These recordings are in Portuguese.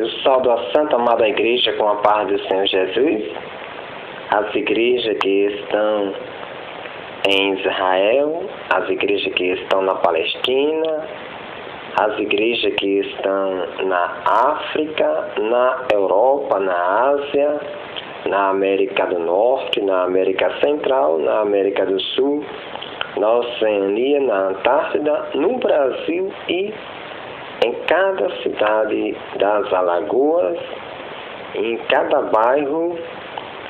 Eu saúdo a Santa Amada Igreja com a paz do Senhor Jesus, as igrejas que estão em Israel, as igrejas que estão na Palestina, as igrejas que estão na África, na Europa, na Ásia, na América do Norte, na América Central, na América do Sul, na Oceania, na Antártida, no Brasil e em cada cidade das Alagoas, em cada bairro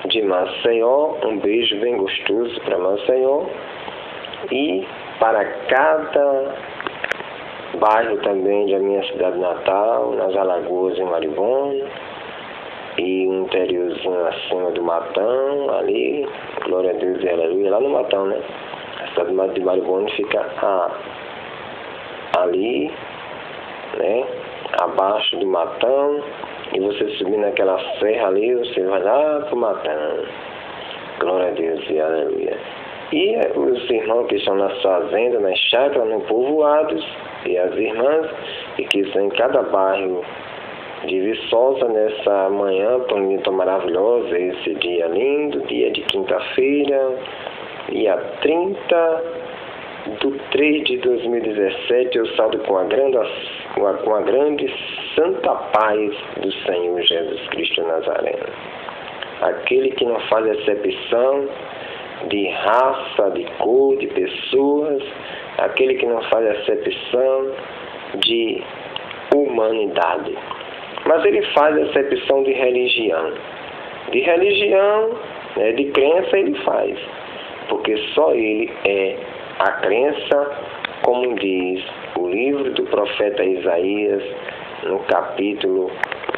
de Maceió. Um beijo bem gostoso para Maceió. E para cada bairro também da minha cidade natal, nas Alagoas, em Maribona, e um interiorzinho acima do Matão, ali, glória a Deus e aleluia, lá no Matão, né? A cidade de Maribona fica ali, né, abaixo do Matão, e você subir naquela serra ali, você vai lá pro Matão. Glória a Deus e aleluia. E os irmãos que estão nas fazendas, nas chácaras, nos povoados, e as irmãs e que estão em cada bairro de Viçosa nessa manhã tão maravilhosa, esse dia lindo, dia de quinta-feira, dia 30/3/2017, eu saúdo com a grande santa paz do Senhor Jesus Cristo Nazareno. Aquele que não faz acepção de raça, de cor, de pessoas, aquele que não faz acepção de humanidade. Mas ele faz acepção de religião. De religião, né, de crença ele faz. Porque só ele é a crença, como diz o livro do profeta Isaías, no capítulo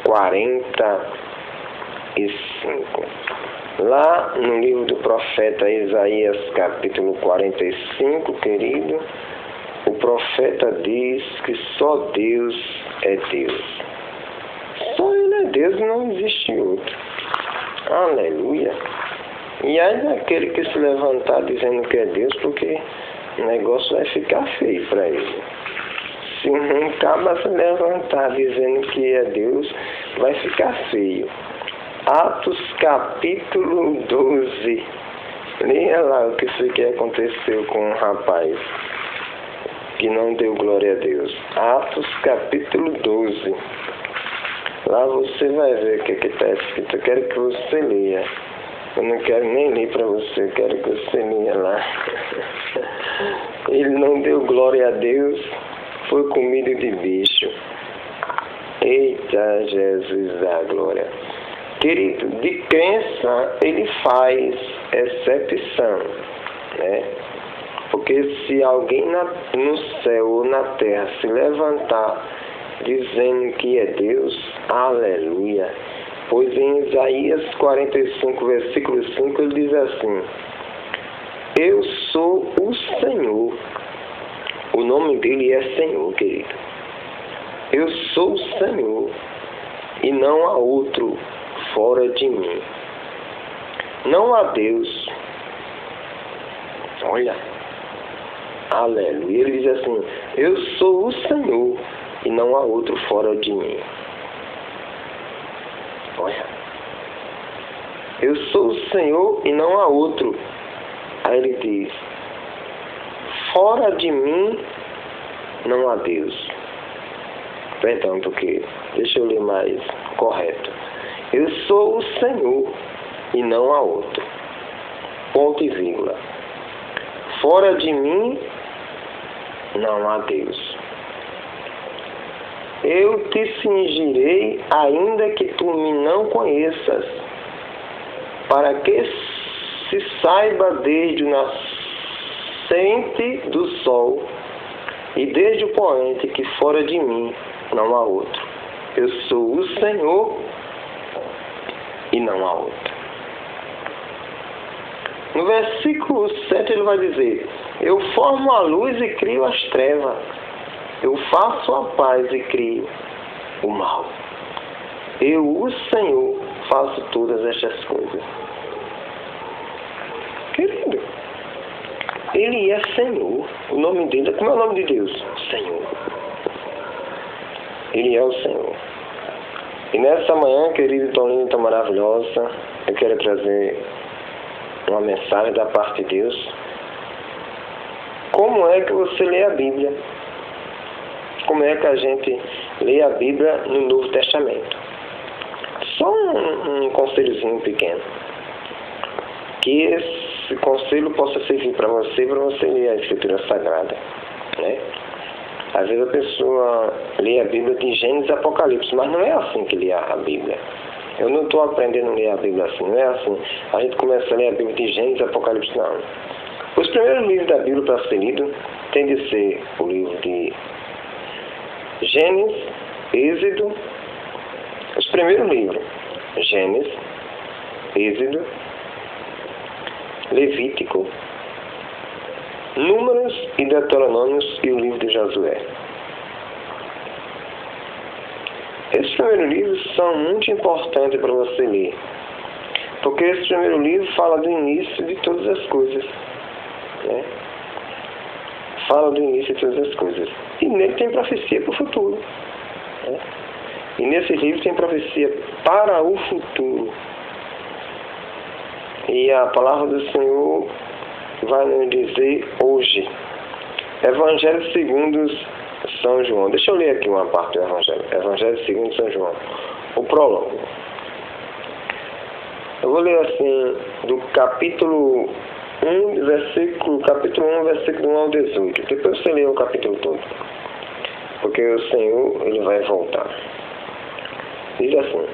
45. Lá no livro do profeta Isaías, capítulo 45, querido, o profeta diz que só Deus é Deus. Só Ele é Deus e não existe outro. Aleluia. E aí daquele que se levantar dizendo que é Deus, porque o negócio vai ficar feio para ele. Se um acaba se levantar dizendo que é Deus, vai ficar feio. Atos capítulo 12. Leia lá o que isso aqui aconteceu com um rapaz que não deu glória a Deus. Atos capítulo 12. Lá você vai ver o que está escrito. Eu quero que você leia. Eu não quero nem ler para você, eu quero que você leia lá. Ele não deu glória a Deus, foi comido de bicho. Eita, Jesus da glória. Querido, de crença ele faz excepção, né? Porque se alguém no céu ou na terra se levantar dizendo que é Deus, aleluia. Pois em Isaías 45, versículo 5, ele diz assim: eu sou o Senhor. O nome dele é Senhor, querido. Eu sou o Senhor e não há outro fora de mim. Não há Deus. Olha, aleluia. Ele diz assim: eu sou o Senhor e não há outro fora de mim. Olha, eu sou o Senhor e não há outro. Aí ele diz: fora de mim não há Deus. Perdão, porque deixa eu ler mais correto. Eu sou o Senhor e não há outro. Ponto e vírgula. Fora de mim não há Deus. Eu te cingirei, ainda que tu me não conheças, para que se saiba desde o nascente do sol e desde o poente que fora de mim não há outro. Eu sou o Senhor e não há outro. No versículo 7 ele vai dizer: eu formo a luz e crio as trevas. Eu faço a paz e crio o mal. Eu, o Senhor, faço todas estas coisas. Querido, Ele é Senhor. O nome dele, como é o nome de Deus? Senhor. Ele é o Senhor. E nessa manhã, querido, tão linda e tão maravilhosa, eu quero trazer uma mensagem da parte de Deus. Como é que você lê a Bíblia? Como é que a gente lê a Bíblia no Novo Testamento? Só um conselhozinho pequeno. Que esse conselho possa servir para você ler a Escritura Sagrada, né? Às vezes a pessoa lê a Bíblia de Gênesis e Apocalipse, mas não é assim que lê a Bíblia. Eu não estou aprendendo a ler a Bíblia assim, não é assim. A gente começa a ler a Bíblia de Gênesis e Apocalipse, não. Os primeiros livros da Bíblia para ser lido tem de ser o livro de Gênesis, Êxodo, os primeiros livros, Gênesis, Êxodo, Levítico, Números e Deuteronômios e o livro de Josué. Esses primeiros livros são muito importantes para você ler, porque esse primeiro livro fala do início de todas as coisas, né? Fala do início de todas as coisas. E nele tem profecia para o futuro, né? E nesse livro tem profecia para o futuro. E a palavra do Senhor vai nos dizer hoje. Evangelho segundo São João. Deixa eu ler aqui uma parte do Evangelho. Evangelho segundo São João. O prólogo. Eu vou ler assim, do capítulo 1, versículo 1 ao 18. Depois você lê o capítulo todo. Porque o Senhor, Ele vai voltar. Diz assim.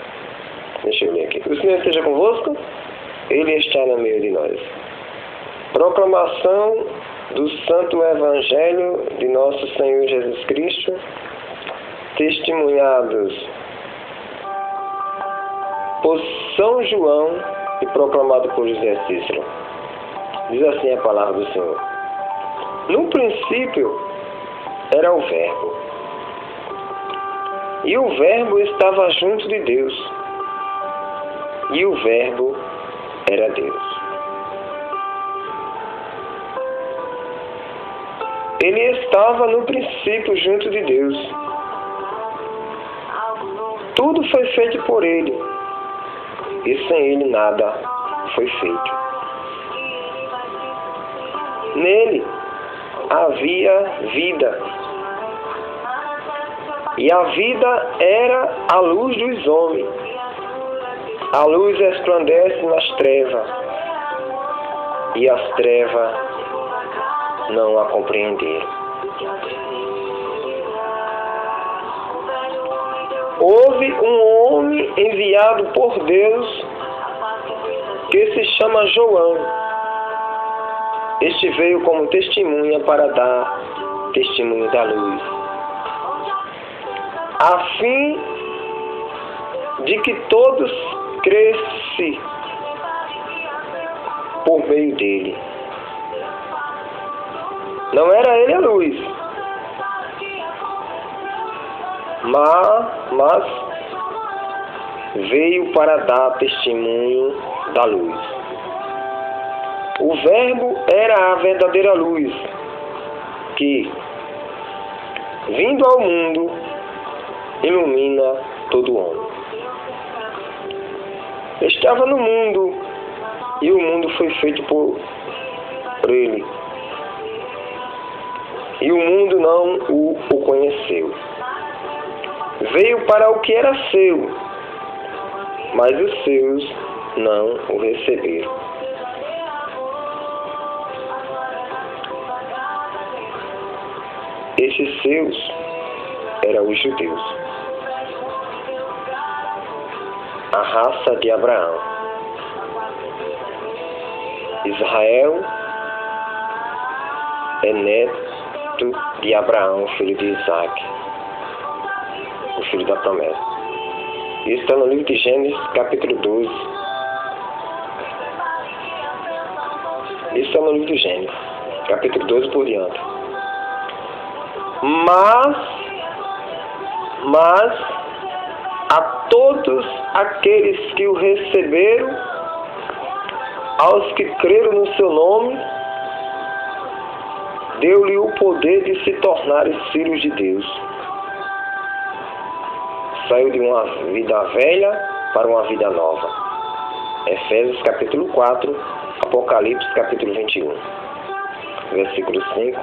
Deixa eu ler aqui. O Senhor esteja convosco. Ele está no meio de nós. Proclamação do Santo Evangelho de Nosso Senhor Jesus Cristo, testemunhados por São João e proclamado por José Cícero. Diz assim a palavra do Senhor. No princípio era o Verbo, e o Verbo estava junto de Deus, e o Verbo era Deus. Ele estava no princípio junto de Deus. Tudo foi feito por Ele, e sem Ele nada foi feito. Nele havia vida, e a vida era a luz dos homens. A luz resplandece nas trevas, e as trevas não a compreenderam. Houve um homem enviado por Deus que se chama João. Este veio como testemunha para dar testemunho da luz, a fim de que todos cresce por meio dele. Não era ele a luz, mas veio para dar testemunho da luz. O Verbo era a verdadeira luz, que, vindo ao mundo, ilumina todo homem. Estava no mundo, e o mundo foi feito por ele, e o mundo não o conheceu. Veio para o que era seu, mas os seus não o receberam. Esses seus eram os judeus, a raça de Abraão. Israel é neto de Abraão, filho de Isaac, o filho da promessa. Isso está no livro de Gênesis, capítulo 12. Isso está no livro de Gênesis, capítulo 12 por diante. Mas a todos aqueles que o receberam, aos que creram no seu nome, deu-lhe o poder de se tornarem filhos de Deus, saiu de uma vida velha para uma vida nova. Efésios capítulo 4, Apocalipse capítulo 21, versículo 5.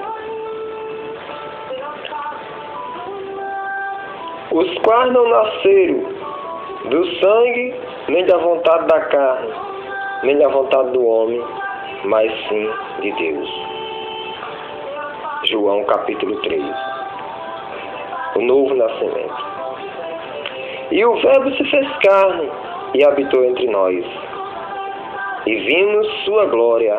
Os quais não nasceram do sangue, nem da vontade da carne, nem da vontade do homem, mas sim de Deus. João capítulo 3. O novo nascimento. E o Verbo se fez carne e habitou entre nós. E vimos sua glória,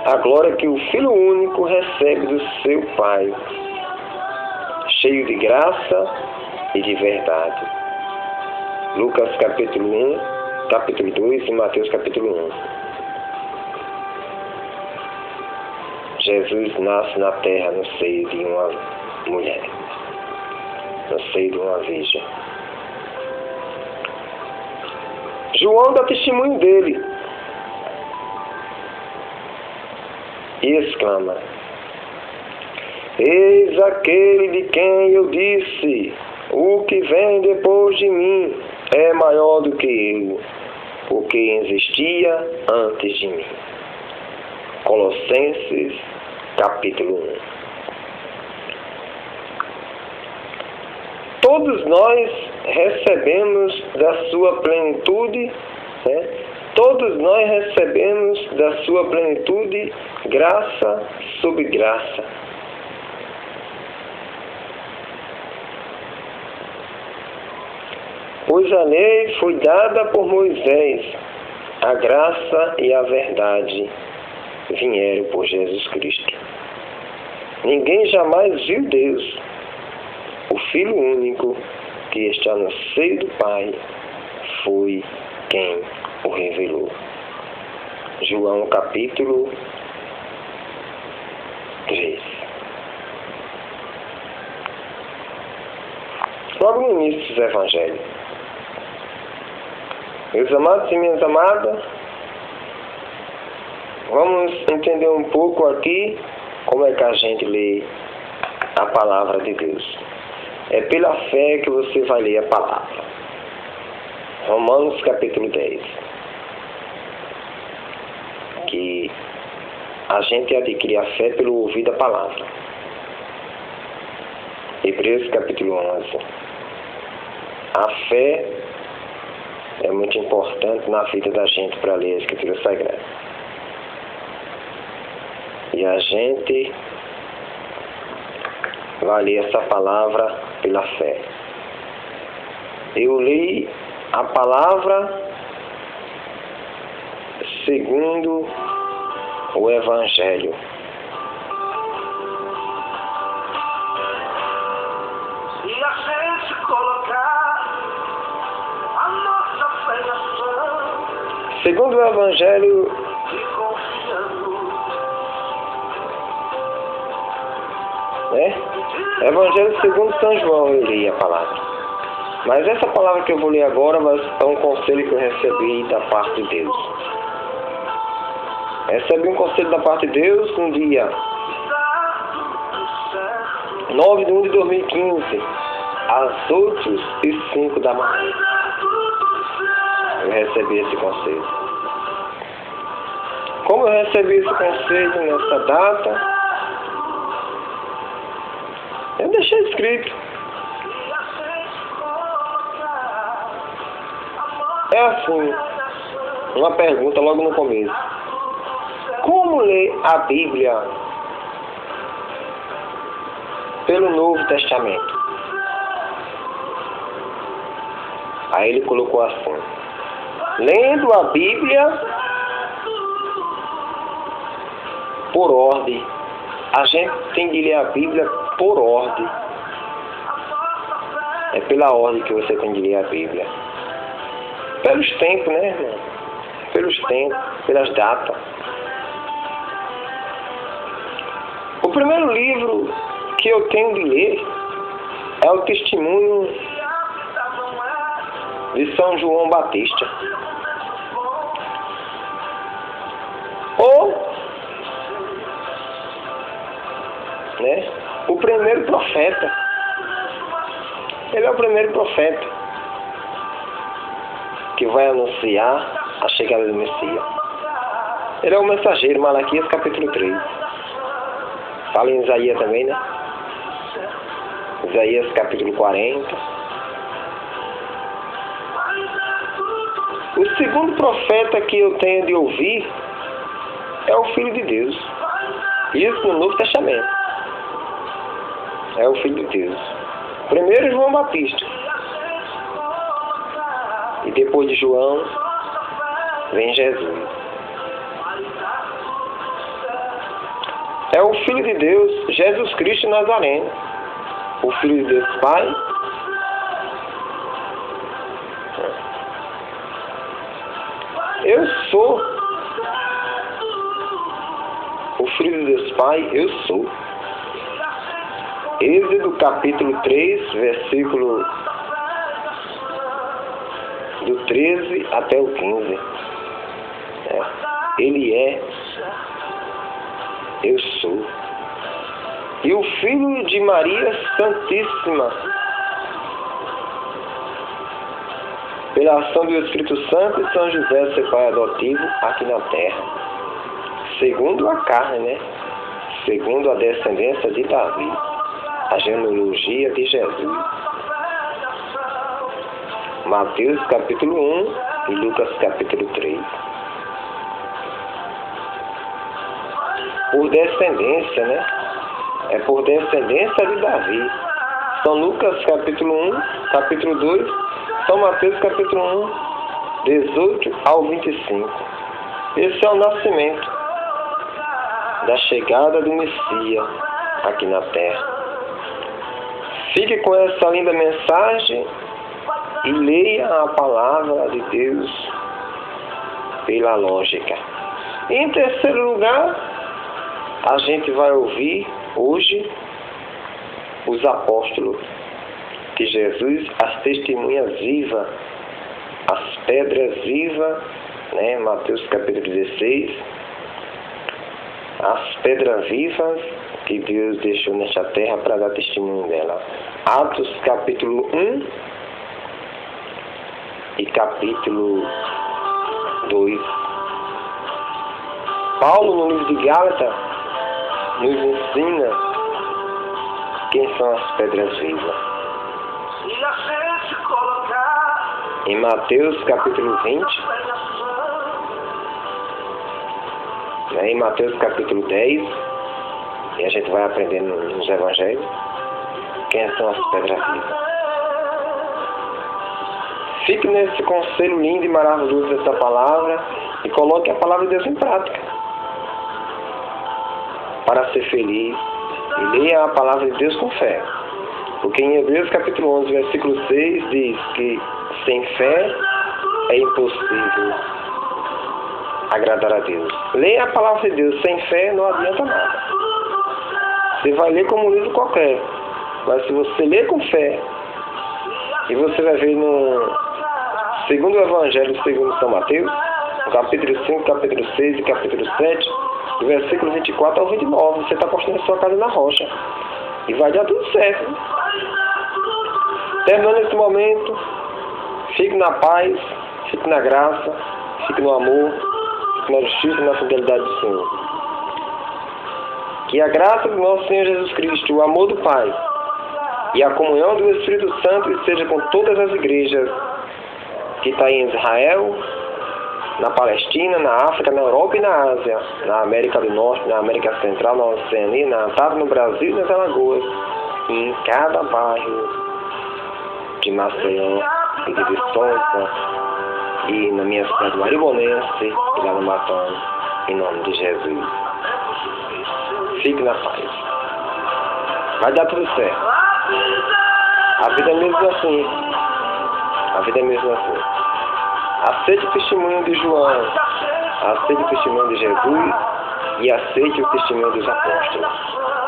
a glória que o Filho único recebe do seu Pai, cheio de graça e de verdade. Lucas capítulo 1, capítulo 2 e Mateus capítulo 1. Jesus nasce na terra no seio de uma mulher, no seio de uma virgem. João dá testemunho dele e exclama: eis aquele de quem eu disse, o que vem depois de mim é maior do que eu, porque existia antes de mim. Colossenses capítulo 1. Todos nós recebemos da sua plenitude, todos nós recebemos da sua plenitude graça sobre graça. Pois a lei foi dada por Moisés, a graça e a verdade vieram por Jesus Cristo. Ninguém jamais viu Deus. O Filho único que está no seio do Pai foi quem o revelou. João capítulo 3. Logo no início dos Evangelhos. Meus amados e minhas amadas, vamos entender um pouco aqui como é que a gente lê a palavra de Deus. É pela fé que você vai ler a palavra. Romanos capítulo 10. Que a gente adquire a fé pelo ouvir da palavra. Hebreus capítulo 11. A fé é muito importante na vida da gente para ler a Escritura Sagrada. E a gente vai ler essa palavra pela fé. Eu li a palavra segundo o Evangelho. E a gente colocar a nossa fé na ação, Segundo o Evangelho, e confiando, Evangelho segundo São João eu li a palavra. Mas essa palavra que eu vou ler agora é um conselho que eu recebi da parte de Deus. Recebi um conselho da parte de Deus no dia 9 de 1 de 2015, às 8h05 da manhã. Eu recebi esse conselho. Como eu recebi esse conselho nessa data, eu deixei escrito. É assim, uma pergunta logo no começo. Como ler a Bíblia pelo Novo Testamento? Aí ele colocou assim: lendo a Bíblia por ordem. A gente tem de ler a Bíblia por ordem. É pela ordem que você tem de ler a Bíblia. Pelos tempos, né, irmão? Pelos tempos, pelas datas. O primeiro livro que eu tenho de ler é o Testemunho de São João Batista. Ou, o primeiro profeta. Ele é o primeiro profeta. que vai anunciar a chegada do Messias. Ele é o mensageiro, Malaquias capítulo 3. Fala em Isaías também, né? Isaías capítulo 40. O segundo profeta que eu tenho de ouvir é o Filho de Deus. Isso no Novo Testamento. É o Filho de Deus. Primeiro João Batista. E depois de João, vem Jesus. É o Filho de Deus, Jesus Cristo Nazareno. O Filho de Deus Pai. Eu sou. O Filho de Deus Pai, eu sou. Êxodo capítulo 3, versículo do 13 até o 15. Ele é, eu sou. E o Filho de Maria Santíssima, pela ação do Espírito Santo e São José, seu pai adotivo, aqui na terra. Segundo a carne, né? Segundo a descendência de Davi. A genealogia de Jesus. Mateus capítulo 1 e Lucas capítulo 3. Por descendência, né? É por descendência de Davi. São Lucas capítulo 1, capítulo 2, São Mateus capítulo 1, 18 ao 25. Esse é o nascimento da chegada do Messias aqui na terra. Fique com essa linda mensagem e leia a palavra de Deus pela lógica. E em terceiro lugar, a gente vai ouvir hoje os apóstolos de Jesus, as testemunhas vivas, as pedras vivas, né? Mateus capítulo 16, as pedras vivas que Deus deixou nesta terra para dar testemunho dela. Atos capítulo 1 e capítulo 2. Paulo, no livro de Gálatas, nos ensina quem são as pedras vivas. Em Mateus capítulo 20, em Mateus capítulo 10, e a gente vai aprendendo nos evangelhos quem são as pedras vivas. Fique nesse conselho lindo e maravilhoso dessa palavra e coloque a palavra de Deus em prática para ser feliz, e leia a palavra de Deus com fé. Porque em Hebreus capítulo 11, versículo 6 diz que sem fé é impossível agradar a Deus. Leia a palavra de Deus sem fé, não adianta nada. Você vai ler como um livro qualquer, mas se você ler com fé, e você vai ver no segundo Evangelho segundo São Mateus, no capítulo 5, capítulo 6 e capítulo 7, do versículo 24 ao 29, você está construindo a sua casa na rocha. E vai dar tudo certo. Terminando esse momento, fique na paz, fique na graça, fique no amor, fique na justiça e na fidelidade do Senhor. Que a graça do nosso Senhor Jesus Cristo, o amor do Pai e a comunhão do Espírito Santo esteja com todas as igrejas que estão em Israel, na Palestina, na África, na Europa e na Ásia, na América do Norte, na América Central, na Oceania, na Antártida, no Brasil e nas Alagoas, e em cada bairro de Maceió e de Viçosa, e na minha cidade Maribonense e lá no Matão, em nome de Jesus. Fique na paz. Vai dar tudo certo. A vida é mesmo assim. A vida é mesmo assim. Aceite o testemunho de João, aceite o testemunho de Jesus e aceite o testemunho dos apóstolos.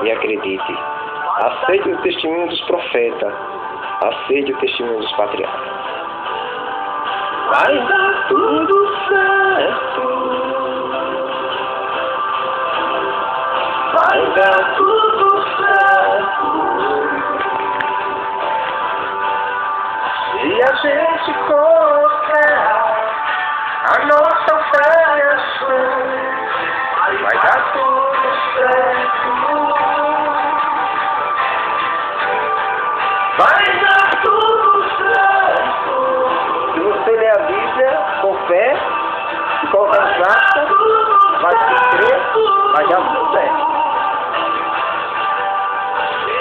E acredite, aceite o testemunho dos profetas, aceite o testemunho dos patriarcas. Vai dar tudo certo. Vai dar tudo certo. Se a gente colocar Vai dar tudo certo. Se você ler a Bíblia com fé e colocar em prática, vai crer, vai dar tudo certo.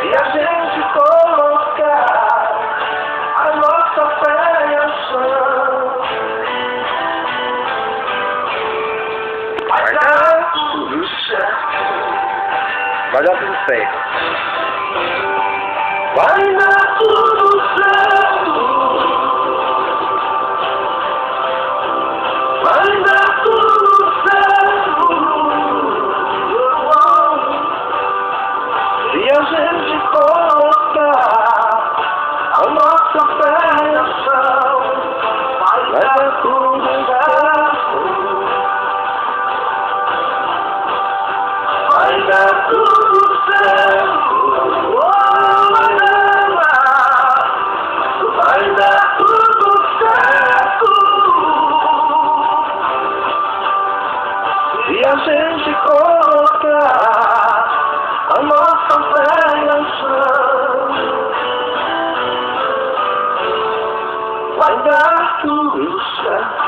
Se a gente colocar a nossa fé em ação, vai dar tudo certo. Vai dar tudo certo. Vai dar tudo certo. Vai dar tudo certo. Se a gente colocar a nossa fé em ação, vai dar tudo certo. Vai dar tudo certo. Vai dar tudo certo. Se a gente colocar a nossa fé em ação, vai dar tudo certo.